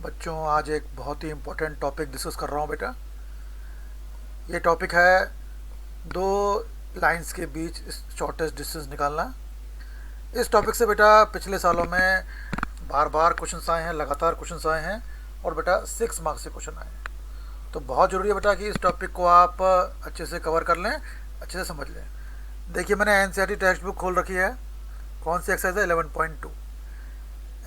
बच्चों, आज एक बहुत ही इम्पोर्टेंट टॉपिक डिस्कस कर रहा हूँ बेटा। ये टॉपिक है दो लाइंस के बीच शॉर्टेस्ट डिस्टेंस निकालना। इस टॉपिक से बेटा पिछले सालों में बार बार क्वेश्चंस आए हैं, लगातार क्वेश्चंस आए हैं और बेटा 6 मार्क्स से क्वेश्चन आए हैं। तो बहुत ज़रूरी है बेटा कि इस टॉपिक को आप अच्छे से कवर कर लें, अच्छे से समझ लें। देखिए, मैंने एनसीईआरटी टेक्स्ट बुक खोल रखी है। कौन सी एक्सरसाइज है? 11.2।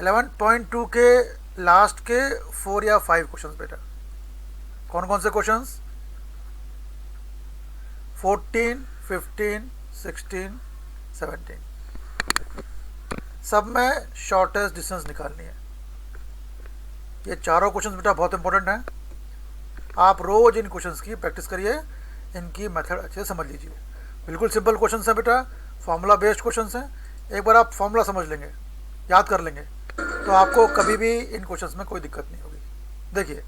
11.2 के लास्ट के 4 या 5 क्वेश्चंस बेटा। कौन कौन से क्वेश्चंस? 14, 15, 16, 17, सब में शॉर्टेस्ट डिस्टेंस निकालनी है। ये चारों क्वेश्चंस बेटा बहुत इंपॉर्टेंट हैं। आप रोज इन क्वेश्चंस की प्रैक्टिस करिए, इनकी मेथड अच्छे से समझ लीजिए। बिल्कुल सिंपल क्वेश्चंस हैं बेटा, फार्मूला बेस्ड क्वेश्चंस हैं। एक बार आप फार्मूला समझ लेंगे, याद कर लेंगे, तो आपको कभी भी इन क्वेश्चंस में कोई दिक्कत नहीं होगी। देखिए,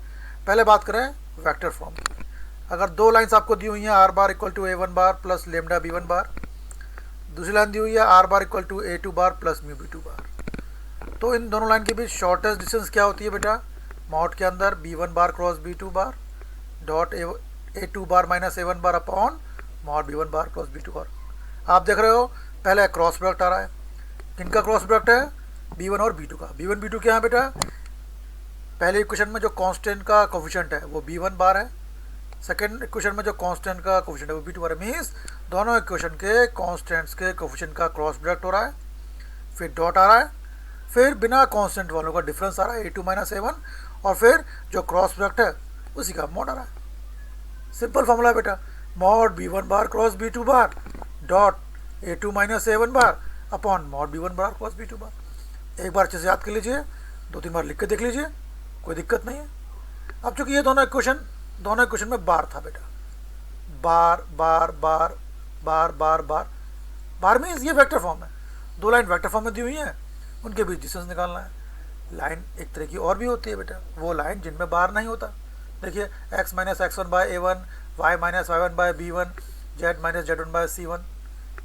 पहले बात करें वेक्टर फॉर्म की। अगर दो लाइंस आपको दी हुई हैं, R bar equal to A1 bar plus lambda B1 bar, दूसरी लाइन दी हुई है R bar equal to A2 bar plus mu B2 bar, तो इन दोनों लाइन के बीच शॉर्टेस्ट डिस्टेंस क्या होती है बेटा? मॉड के अंदर B1 bar cross B2 bar dot A2 bar minus A1 bar upon mod B1 bar cross B2 bar. आप देख रहे हो पहले क्रॉस प्रोडक्ट आ रहा है। किनका क्रॉस प्रोडक्ट है? B1 और B2 का। B1 B2 क्या है बेटा? पहले इक्वेशन में जो कांस्टेंट का कोफिशिएंट है वो B1 बार है, सेकेंड इक्वेशन में जो कांस्टेंट का कोफिशिएंट है वो B2 बार है। मीन्स दोनों इक्वेशन के कांस्टेंट्स के कोफिशिएंट का क्रॉस प्रोडक्ट हो रहा है, फिर डॉट आ रहा है, फिर बिना कांस्टेंट वालों का डिफरेंस आ रहा है A2 माइनस A1, और फिर जो क्रॉस प्रोडक्ट है उसी का मॉड आ रहा है। सिंपल फॉर्मूला बेटा, mod B1 bar cross B2 bar dot A2 minus A1 bar upon mod B1 bar cross B2 bar. एक बार अच्छे से याद कर लीजिए, 2-3 बार लिख के देख लीजिए, कोई दिक्कत नहीं है। अब चूंकि ये दोनों इक्वेशन में बार था बेटा, बार बार बार बार बार बार बार मीन्स ये वेक्टर फॉर्म है। दो लाइन वेक्टर फॉर्म में दी हुई है, उनके बीच डिस्टेंस निकालना है। लाइन एक तरह की और भी होती है बेटा, वो लाइन जिनमें बार नहीं होता। देखिए, x minus x1 by A1, y minus y1 by B1, z minus z1 by C1।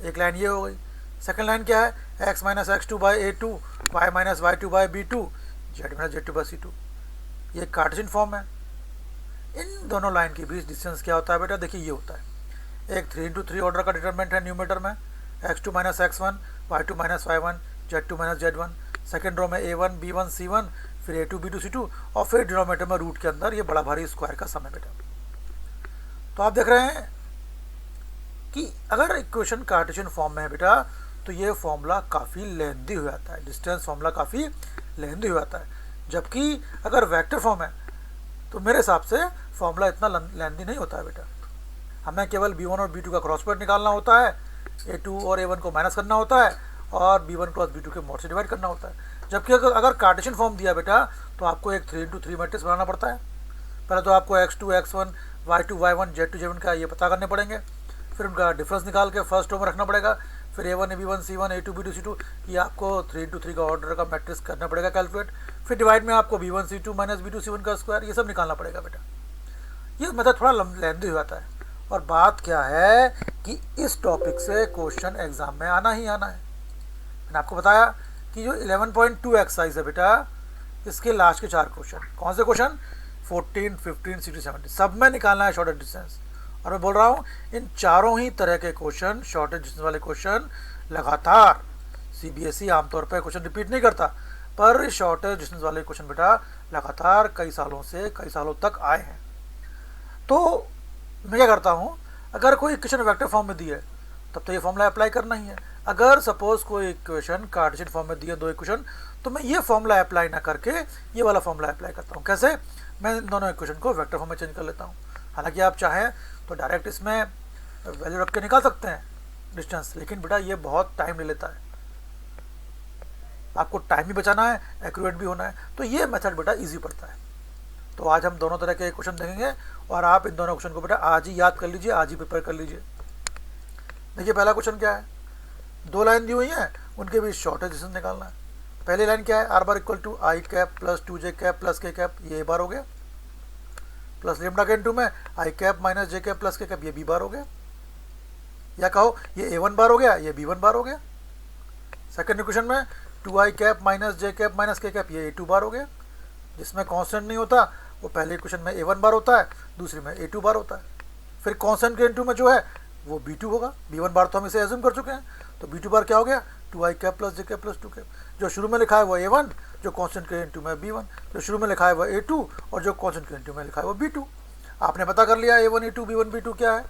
एक लाइन ये हो गई। सेकेंड लाइन क्या है? x minus x2 by A2, y minus y2 by B2, z minus z2 by C2। ये Cartesian form है। इन दोनों line के बीच डिस्टेंस क्या होता है बेटा? देखिए, ये होता है एक 3×3 ऑर्डर का डिटरमिनेंट है न्यूमेटर में, x2 minus x1, y2 minus y1, z2 minus z1। Second row में A1 B1 C1, फिर A2 B2 C2, और फिर डिनोमिनेटर में रूट के अंदर ये बड़ा भारी स्क्वायर का सम है बेटा। तो आप देख रहे हैं कि अगर इक्वेशन कार्टेशियन फॉर्म में है बेटा, तो ये फॉर्मूला काफ़ी लेंदी हो जाता है, डिस्टेंस फॉर्मूला काफ़ी लेंदी हो जाता है। जबकि अगर वेक्टर फॉर्म है तो मेरे हिसाब से फॉर्मूला इतना लेंदी नहीं होता है बेटा। हमें केवल B1 और B2 का क्रॉस प्रोडक्ट निकालना होता है, A2 और A1 को माइनस करना होता है, और B1 क्रॉस B2 के मॉड से डिवाइड करना होता है। जबकि अगर कार्टेशियन फॉर्म दिया बेटा, तो आपको एक 3×3 मैट्रिक्स बनाना पड़ता है। पहले तो आपको x2 x1 y2 y1 z2 z1 का ये पता करने पड़ेंगे, फिर उनका डिफरेंस निकाल के फर्स्ट रो में रखना पड़ेगा, फिर A1 B1 C1 A2 B2 C2, ये आपको 3×3 का ऑर्डर का मैट्रिक्स करना पड़ेगा कैलकुलेट। फिर डिवाइड में आपको B1 C2 minus B2 C1 का स्क्वायर, ये सब निकालना पड़ेगा बेटा। ये मेथड थोड़ा लेंदी हो जाता है। और बात क्या है कि इस टॉपिक से क्वेश्चन एग्जाम में आना ही आना है। मैंने आपको बताया कि जो 11.2 एक्सरसाइज है बेटा, इसके लास्ट के 4 क्वेश्चन, कौन से क्वेश्चन? 14, 15, 16, 17, सब में निकालना है शॉर्टेस्ट डिस्टेंस। और मैं बोल रहा हूँ इन चारों ही तरह के क्वेश्चन, शॉर्टेस्ट डिस्टेंस वाले क्वेश्चन लगातार CBSE आमतौर पर क्वेश्चन रिपीट नहीं करता, पर शॉर्टेस्ट डिस्टेंस वाले क्वेश्चन बेटा लगातार कई सालों तक आए हैं। तो मैं क्या करता हूँ, अगर कोई इक्वेशन वेक्टर फॉर्म में दी है तब तो ये फॉर्मूला अप्लाई करना ही है। अगर सपोज कोई इक्वेशन कार्टेशियन फॉर्म में दी है, दो इक्वेशन, तो मैं ये फॉर्मूला अप्लाई ना करके ये वाला फॉर्मूला अप्लाई करता हूँ। कैसे? मैं इन दोनों इक्वेशन को वेक्टर फॉर्म में चेंज कर लेता हूँ। हालांकि आप चाहें तो डायरेक्ट इसमें वैल्यू रख के निकाल सकते हैं डिस्टेंस, लेकिन बेटा ये बहुत टाइम ले लेता है। आपको टाइम भी बचाना है, एक्यूरेट भी होना है, तो ये मेथड बेटा ईजी पड़ता है। तो आज हम दोनों तरह के क्वेश्चन देखेंगे, और आप इन दोनों क्वेश्चन को बेटा आज ही याद कर लीजिए, आज ही प्रिपेयर कर लीजिए। देखिए, पहला क्वेश्चन क्या है? दो लाइन दी हुई हैं, उनके बीच शॉर्टेस्ट डिस्टेंस निकालना है। पहली लाइन क्या है? R bar equal to I cap plus 2j cap plus K cap, ये ए बार हो गया, प्लस लेमडा के इनटू में आई कैप माइनस जे कैप प्लस के कैप, ये बी बार हो गया। या कहो ये A1 बार हो गया, ये B1 बार हो गया। सेकेंड इक्वेशन में 2i कैप माइनस जे कैप माइनस के कैप, ये A2 बार हो गया। जिसमें कांस्टेंट नहीं होता वो पहले इक्वेशन में a1 बार होता है, दूसरी में a2 बार होता है। फिर कांस्टेंट के इनटू में जो है वो b2 होगा, b1 बार तो हम इसे एज्यूम कर चुके हैं, तो b2 बार क्या हो गया 2i cap plus j cap plus 2 cap. जो शुरू में लिखा है वो a1, जो कांस्टेंट के इनटू में b1, जो शुरू में लिखा है वो a2 और जो कांस्टेंट के इनटू में लिखा है वो b2। आपने पता कर लिया a1 a2 b1 b2 क्या है।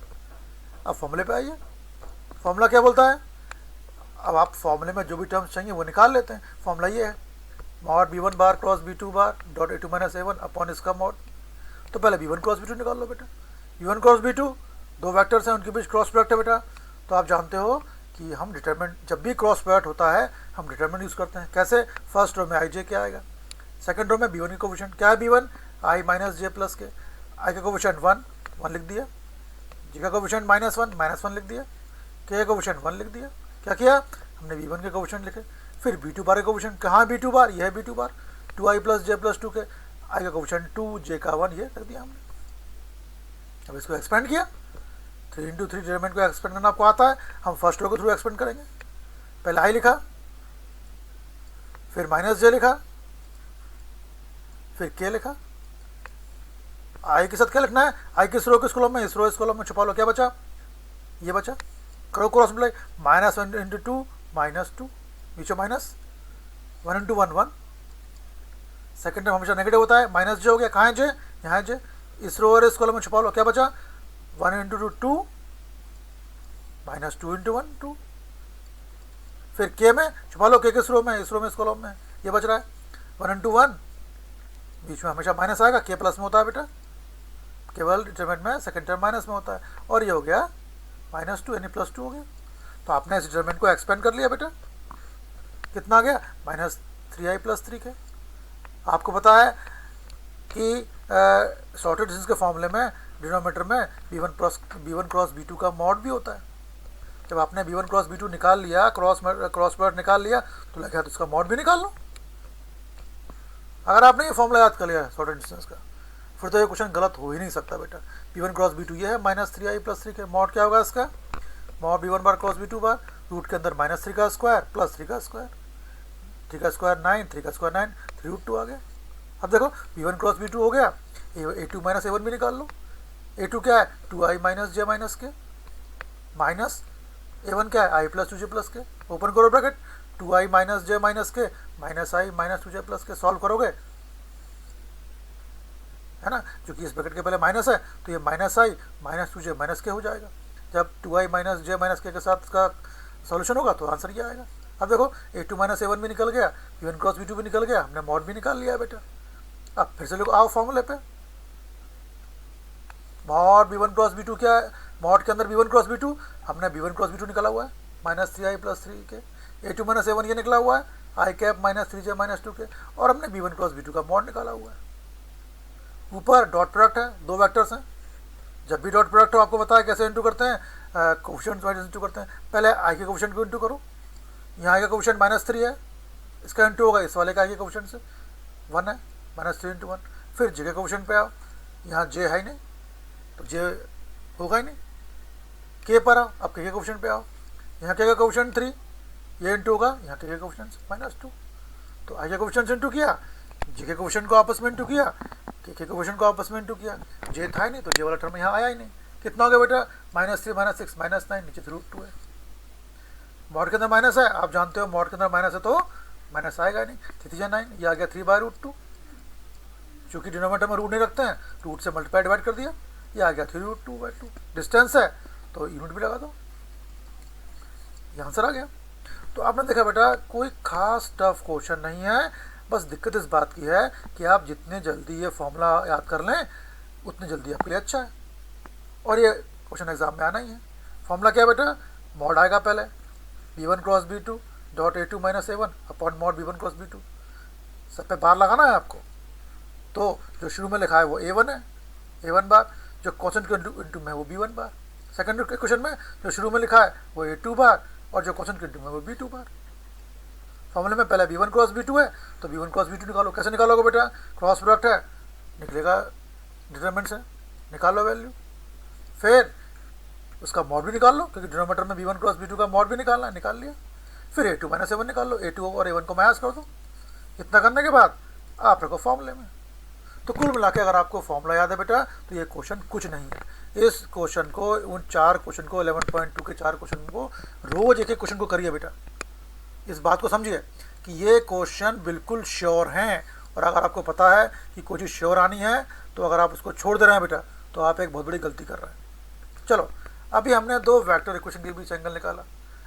अब फॉर्मूले पे आइए, फॉर्मूला क्या बोलता है। अब आप फॉर्मूले में जो भी टर्म्स चाहिए वो निकाल लेते हैं। फॉर्मूला ये है mod b1 bar cross b2 bar dot a2 minus a1 upon इसका मॉड। तो पहले b1 क्रॉस b2 निकाल लो बेटा। b1 क्रॉस b2 दो वेक्टर्स हैं, उनके बीच क्रॉस प्रोडक्ट है बेटा। तो आप जानते हो कि हम डिटरमिनेंट, जब भी क्रॉस प्रोडक्ट होता है हम डिटरमिनेंट यूज़ करते हैं। कैसे, फर्स्ट रो में आई जे क्या आएगा, सेकंड रो में b1 की कोफिशिएंट क्या है b1 i minus J plus के, आई का कोफिशिएंट 1 लिख दिया, जी का कोफिशिएंट -1 लिख दिया, के का कोफिशिएंट 1 लिख दिया। क्या किया हमने b1 के कोफिशिएंट लिखे। फिर b2 बार के कोफिशिएंट, कहाँ b2 बार, यह है b2 बार 2i प्लस जे प्लस 2 के, आई का कोफिशिएंट 2 जे का 1 ये रख दिया हमने। अब इसको एक्सपेंड किया, 3 इंटू 3 डिटरमिनेंट को एक्सपेंड करना आपको आता है, हम फर्स्ट रो के थ्रू एक्सपेंड करेंगे। पहले आई लिखा, फिर माइनस जे लिखा, फिर के लिखा। आई के साथ क्या लिखना है, आई किस रो किस कॉलम में, इस कॉलम में छुपा लो। क्या बचा, ये बचा, करो क्रॉस मल्टीप्लाई, -1 इंटू 2 -2, नीचे -1 इंटू 1 1। सेकेंड टाइम हमेशा नेगेटिव होता है, माइनस जे हो गया, कहाँ है जे, यहाँ है जे, इस रो और इस कॉलम में छुपा लो। क्या बचा 1 इंटू 2 -2 इंटू 1 2। फिर के में छुपा लो, के किस रो में, इस रो में इस कॉलम में, ये बच रहा है 1 इंटू 1, बीच में हमेशा माइनस आएगा, के प्लस में होता है बेटा, केवल डिटरमिनेंट में सेकंड टर्म माइनस में होता है। और ये हो गया -2 यानी +2 हो गया। तो आपने इस डिटरमिनेंट को एक्सपेंड कर लिया बेटा, कितना आ गया -3i प्लस 3 के। आपको पता है कि सॉर्टेड डिस्टेंस के फॉर्मूले में डिनोमीटर में b1 क्रॉस b2 का मॉड भी होता है। जब आपने b1 क्रॉस b2 निकाल लिया, क्रॉस प्रोडक्ट निकाल लिया, तो लगा तो उसका मॉड भी निकाल लो। अगर आपने ये फॉर्मूला याद कर लिया सॉर्टेड डिस्टेंस का, फिर तो ये क्वेश्चन गलत हो ही नहीं सकता बेटा। b1 क्रॉस b2 ये है -3i प्लस 3 के, मॉड क्या होगा इसका, mod b1 bar cross b2 बार, रूट के अंदर -3 का स्क्वायर प्लस 3 का स्क्वायर, 3 का स्क्वायर 9, 3 का स्क्वायर 9, 3√2 आ गया। अब देखो b1 क्रॉस b2 हो गया, a2 माइनस a1 भी निकाल लो। a2 क्या है 2i माइनस जे माइनस के, माइनस a1 क्या है i प्लस 2j प्लस के, ओपन करो ब्रैकेट, 2i माइनस जे माइनस के minus i minus 2j plus के, सॉल्व करोगे है ना, क्योंकि इस ब्रैकेट के पहले माइनस है तो ये -i माइनस 2j माइनस के हो जाएगा। जब 2i माइनस जे माइनस के साथ इसका सॉल्यूशन होगा तो आंसर ये आएगा। अब देखो a2 माइनस a1 भी निकल गया, b1 क्रॉस b2 भी निकल गया, हमने मॉड भी निकाल लिया बेटा। अब फिर से लोग आओ फॉर्मूले पे, मॉड b1 क्रॉस b2 क्या है, मॉड के अंदर b1 क्रॉस b2, हमने b1 क्रॉस b2 निकाला हुआ है -3i प्लस 3 के, a2 माइनस a1 ये निकला हुआ है i कैप -3j माइनस 2 के, और हमने b1 क्रॉस b2 का मॉड निकाला हुआ है। ऊपर डॉट प्रोडक्ट है, दो वेक्टर्स हैं, जब भी डॉट प्रोडक्ट हो आपको पता है कैसे इंटू करते हैं, कोफिशिएंट वाइज इंटू करते हैं। पहले आई के कोफिशिएंट को इंटू करो, यहाँ का कोफिशिएंट -3 है, इसका इंटू होगा इस वाले का आई के कोफिशिएंट से 1 है, -3 इंटू 1। फिर जे के कोफिशिएंट पे आओ, यहाँ जे है ही नहीं तो जे होगा ही नहीं, के पर आओ, अब के कोफिशिएंट पे आओ, यहाँ के कोफिशिएंट 3, ये इंटू होगा यहाँ के कोफिशिएंट -2। तो आई के कोफिशिएंट इंटू किया, जे के कोफिशिएंट को आपस में इंटू किया, के कोफिशिएंट को आपस में इंटू किया, जे था ही नहीं तो जे वाला टर्म यहाँ आया ही नहीं। कितना हो गया बेटा -3 -6 -9, नीचे 3√2 है। मॉड के अंदर माइनस है, आप जानते हो मॉड के अंदर माइनस है तो माइनस आएगा नहीं, 3×9 ये आ गया 3/√2। चूँकि डिनोमीनेटर में रूट नहीं रखते हैं, रूट से मल्टीप्लाई डिवाइड कर दिया, ये आ गया 3√2/2। डिस्टेंस है तो यूनिट भी लगा दो, ये आंसर आ गया। तो आपने देखा बेटा कोई खास टफ क्वेश्चन नहीं है, बस दिक्कत इस बात की है कि आप जितने जल्दी ये फॉर्मूला याद कर लें उतनी जल्दी आपके लिए अच्छा है, और ये क्वेश्चन एग्जाम में आना ही है। फॉर्मूला क्या है बेटा, मॉड आएगा पहले b1 cross b2 dot a2 minus a1 upon mod b1 cross b2, सब पे बार लगाना है आपको। तो जो शुरू में लिखा है वो a1 है, a1 बार, जो क्वेश्चन के इंटू में वो b1 बार, सेकंड क्वेश्चन में जो शुरू में लिखा है वो a2 बार, और जो क्वेश्चन के इंटू में वो b2 बार। फॉर्मूले में पहले b1 क्रॉस b2 है तो b1 क्रॉस b2 निकालो। कैसे निकालोगे बेटा, क्रॉस प्रोडक्ट है, निकलेगा डिटरमिनेंट से, निकाल लो वैल्यू, फिर उसका मॉड भी निकाल लो, क्योंकि डिनोमीनेटर में b1 क्रॉस b2 का मॉड भी निकालना है, निकाल लिया। फिर a2 माइनस a1 निकाल लो, a2 और a1 को माइनस कर दो। इतना करने के बाद आप रखो फॉर्मूले में। तो कुल मिला के अगर आपको फॉर्मूला याद है बेटा तो ये क्वेश्चन कुछ नहीं है। इस क्वेश्चन को, उन 4 क्वेश्चन को, 11.2 के 4 क्वेश्चन को रोज एक एक क्वेश्चन को करिए बेटा। इस बात को समझिए कि ये क्वेश्चन बिल्कुल श्योर हैं, और अगर आपको पता है कि कोई चीज़ श्योर आनी है तो अगर आप उसको छोड़ दे रहे हैं बेटा तो आप एक बहुत बड़ी गलती कर रहे हैं। चलो, अभी हमने 2 वेक्टर इक्वेशन के बीच एंगल निकाला।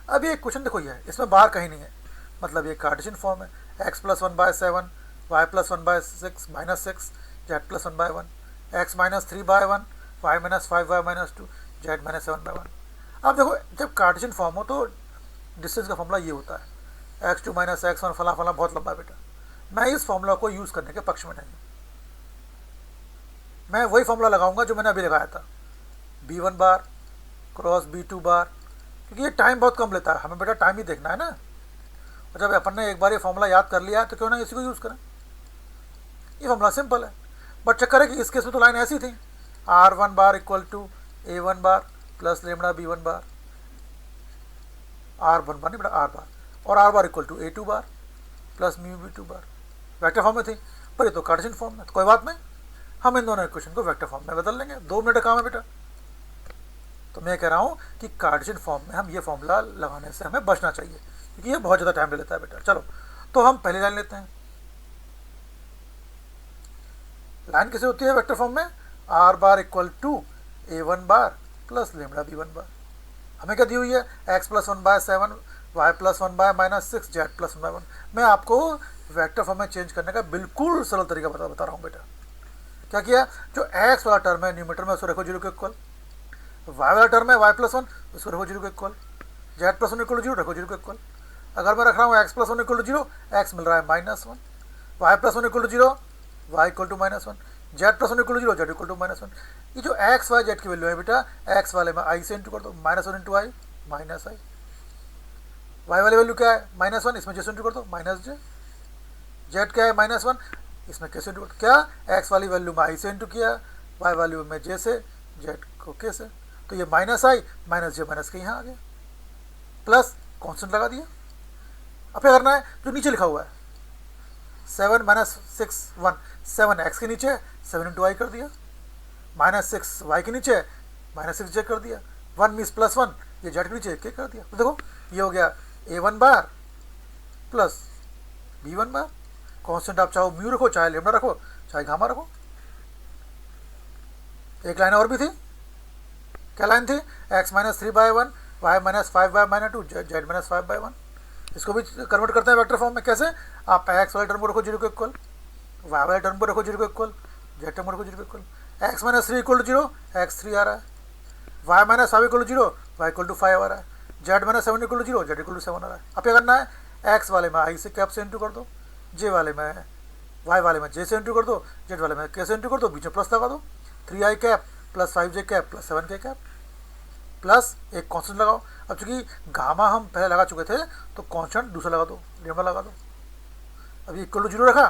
अभी एक क्वेश्चन देखो, ये है, इसमें बाहर कहीं नहीं है, मतलब ये कार्टेशियन फॉर्म है। x + 1/7, y + 1/6 -6, z + 1/1, x - 3/1, y - 5y - 2, z - 7/1। अब देखो, जब कार्टेशियन फॉर्म हो तो डिस्टेंस का फॉर्मूला ये होता है, x2 - x1 फला फला, बहुत लंबा बेटा। मैं इस फॉर्मूला को यूज़ करने के पक्ष में नहीं, मैं वही फॉर्मूला लगाऊंगा जो मैंने अभी लगाया था, b1 बार क्रॉस b2 बार, क्योंकि ये टाइम बहुत कम लेता है, हमें बेटा टाइम ही देखना है ना। और जब अपन ने एक बार ये फॉर्मूला याद कर लिया है तो क्यों ना इसी को यूज़ करें। ये फॉर्मूला सिंपल है, बट चक्कर है कि इस केस में तो लाइन ऐसी थी, r1 बार = a1 bar plus lambda b1 बार, r1 बार नहीं बेटा, r बार, और r बार = a2 bar plus mu b2 बार। वेक्टर फॉर्म में थी, पर ये तो कार्टेशियन फॉर्म में, तो कोई बात नहीं, हम इन दोनों इक्वेशन को वेक्टर फॉर्म में बदल लेंगे। 2 मिनट का काम है बेटा। तो मैं कह रहा हूँ कि कार्टेशियन फॉर्म में हम ये फॉर्मूला लगाने से हमें बचना चाहिए, क्योंकि ये बहुत ज़्यादा टाइम ले लेता है बेटा। चलो, तो हम पहली लाइन लेते हैं। लाइन कैसे होती है वेक्टर फॉर्म में, r बार = a1 bar plus lambda b1 बार। हमें क्या दी हुई है, x + 1/7, y + 1/-6, z + 1/1। मैं आपको वेक्टर फॉर्म में चेंज करने का बिल्कुल सरल तरीका बता रहा हूँ बेटा। क्या किया, जो x वाला टर्म है न्यूमरेटर में उसको रखो 0 के इक्वल, y वाला टर्म है y + 1 उसको रखो 0 के इक्वल, z + 1 = 0 रखो 0 के इक्वल। अगर मैं रख रहा हूँ x + 1 = 0, x मिल रहा है -1, y + 1 = 0, y = -1, z + 1 = 0, z = -1। ये जो x y z की वैल्यू है बेटा, x वाले में i से इंटू कर दो, -1 × i -i, y वाली वैल्यू क्या है -1, इसमें j से इंटू कर दो -j, z क्या है -1, इसमें k से इंटू कर दो। क्या, x वाली वैल्यू में i से इंटू किया, y वैल्यू में j से, z को k से, तो ये -i -j -k यहाँ आ गया, प्लस कॉन्स्टेंट लगा दिया। अब क्या करना है, जो नीचे लिखा हुआ है 7 - 6 1, 7 x के नीचे 7 × i कर दिया, -6 y के नीचे -6 j कर दिया, 1 मीन्स +1, ये z के नीचे k कर दिया। तो देखो, ये हो गया a1 बार प्लस b1 बार। कॉन्स्टेंट आप चाहो म्यू रखो, चाहे लेमड़ा रखो, चाहे गामा रखो। एक लाइन और भी थी, क्या लाइन थी, x - 3/1, y - 5y - 2, z - 5/1। इसको भी कन्वर्ट करते हैं वेक्टर फॉर्म में। कैसे, आप x वाले टर्म को रखो 0 के इक्वल, y वाले टर्म को रखो 0 के इक्वल, z टर्म को रखो 0 के इक्वल। x - 3 = 0, x 3 आ रहा है, y - 5 = 0, y = 5 आ रहा है, z - 7 = 0, z = 7 आ रहा है। अब क्या करना है, x वाले में i से कैप से इंटू कर दो, j वाले में y वाले में j से इंटू कर दो, z वाले में k से इंटू कर दो, बीच में प्लस लगा दो, 3i cap plus 5j cap plus 7k cap, plus एक कॉन्स्टेंट लगाओ। अब चूंकि गामा हम पहले लगा चुके थे तो कॉन्स्टेंट दूसरा लगा दो, लेमड़ा लगा दो। अभी = 0 रखा,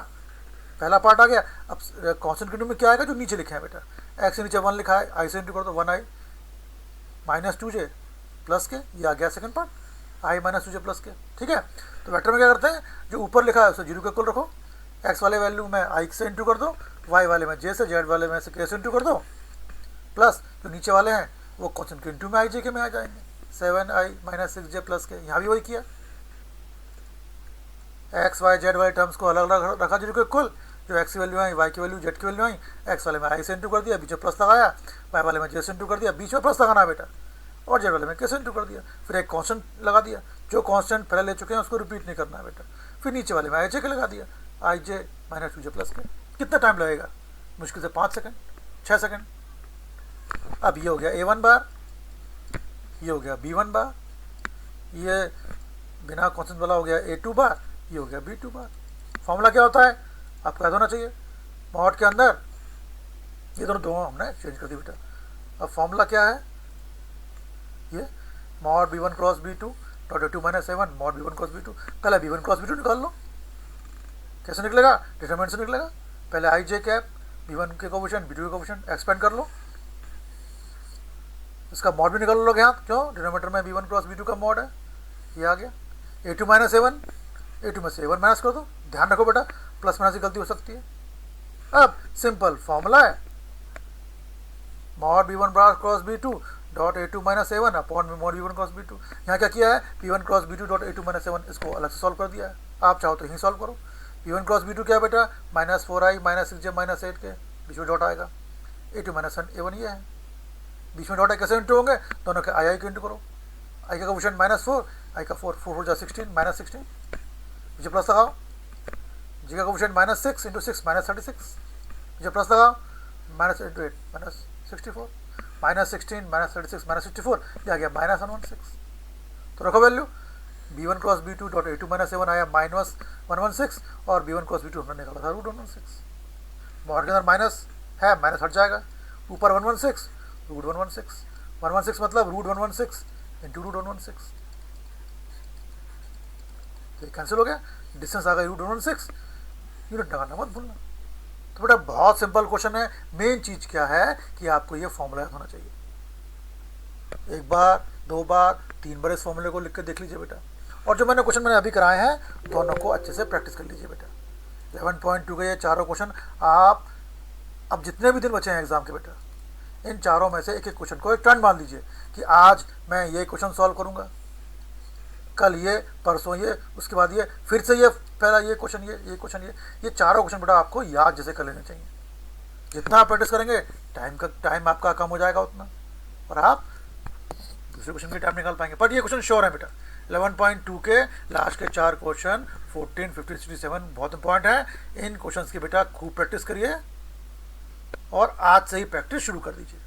पहला पार्ट आ गया। अब कॉन्स्टेंट के में क्या आएगा, जो नीचे लिखे हैं बेटा, x के नीचे 1 लिखा है, i से इंटू कर दो, 1i -2j प्लस के, ये आ गया second part, i -2j plus के। ठीक है, तो वेक्टर में क्या करते हैं, जो ऊपर लिखा है उसे 0 के इक्वल रखो, x वाले वैल्यू में i से इंटू कर दो, y वाले में j से, z वाले में से k से इंटू कर दो, प्लस जो नीचे वाले हैं वो कॉन्स्टेंट के इंटू में i j के में आ जाएंगे, 7i - 6j प्लस के। यहाँ भी वही किया, x y z वाले टर्म्स को अलग अलग रखा 0 के इक्वल, जो x की वैल्यू आई, y की वैल्यू, z की वैल्यू आई, x वाले में i से इंटू कर दिया, बीच में प्लस लगाया, y वाले में j से इंटू कर दिया, बीच में प्लस लगाना है बेटा, और z वाले में k से इंटू कर दिया, फिर एक कांस्टेंट लगा दिया, जो कांस्टेंट पहले ले चुके हैं उसको रिपीट नहीं करना है बेटा, फिर नीचे वाले में i j के लगा दिया, i j - 2j प्लस के। कितना टाइम लगेगा, मुश्किल से 5 सेकंड 6 सेकंड। अब ये हो गया a1 बार, ये हो गया b1 बार, ये बिना कांस्टेंट वाला हो गया a2 बार, ये हो गया b2 बार। फॉर्मूला क्या होता है, आपको याद होना चाहिए, मॉड के अंदर ये दोनों हमने चेंज कर दी बेटा। अब फॉर्मूला क्या है, ये mod b1 cross b2 (2 - 7) mod b1 cross b2। पहले b1 क्रॉस b2 निकाल लो, कैसे निकलेगा, डिटरमिनेंट से निकलेगा। पहले i j कैप, b1 के कोफिशिएंट, b2 के कोफिशिएंट एक्सपेंड कर लो, इसका मॉड भी निकाल लो यहाँ, क्यों, डिनोमिनेटर में b1 क्रॉस b2 का मॉड है, ये आ गया। a2 - a1, a2 में से a1 माइनस कर दो। ध्यान रखो बेटा, प्लस माइनस की गलती हो सकती है। अब सिंपल फॉर्मूला है mod b1 cross b2 dot a2 minus a1 upon mod b1 cross b2। यहाँ क्या किया है, p1 cross b2 dot a2 minus a1, इसको अलग से सॉल्व कर दिया है। आप चाहो तो यहीं सॉल्व करो। p1 क्रॉस b2 क्या बेटा, -4i माइनस 6j माइनस 8 के बीच में डॉट आएगा, a2 माइनस a1 ये है, बीच में डॉट है, कैसे इंटू होंगे, दोनों के आई के इंटू करो। आई का कोफिशिएंट -4, आई का 4, 4 जा 16 माइनस 16, पीछे प्लस लगाओ। जी का कोफिशिएंट -6 इंटू 6 माइनस 36, पीछे प्लस लगाओ, minus into 8 minus 64, minus 16 minus 36 minus 64, ये आ गया माइनस 116। तो रखो value, b1 cross b2 dot a2 minus a1 आया माइनस 116 और b1 क्रॉस b2 हमने निकाला था √116। मॉड के अंदर माइनस है, माइनस हट जाएगा, ऊपर 116 √116, 116 मतलब √116 इंटू √116, तो कैंसिल हो गया, डिस्टेंस आ गया √116, यूनिट लगाना मत भूलना। तो बेटा बहुत सिंपल क्वेश्चन है, मेन चीज क्या है कि आपको ये फॉर्मूला याद होना चाहिए। एक बार, दो बार, तीन बार इस फॉर्मूले को लिख के देख लीजिए बेटा, और जो मैंने अभी कराए हैं दोनों को अच्छे से प्रैक्टिस कर लीजिए बेटा। 11.2 के ये चारों क्वेश्चन आप अब जितने भी दिन बचे हैं एग्जाम के बेटा, इन चारों में से एक एक क्वेश्चन को एक ट्रेंड मान लीजिए कि आज मैं ये क्वेश्चन सॉल्व करूंगा, कल ये, परसों ये, उसके बाद ये, फिर से ये, पहला ये क्वेश्चन, ये क्वेश्चन, ये चारों क्वेश्चन बेटा आपको याद जैसे कर लेने चाहिए। जितना आप प्रैक्टिस करेंगे टाइम आपका कम हो जाएगा उतना, और आप दूसरे क्वेश्चन के टाइम निकाल पाएंगे। बट ये क्वेश्चन श्योर है बेटा, 11.2 के लास्ट के चार क्वेश्चन 14, 15, 67 बहुत इंपॉर्टेंट है। इन क्वेश्चन की बेटा खूब प्रैक्टिस करिए और आज से ही प्रैक्टिस शुरू कर दीजिए।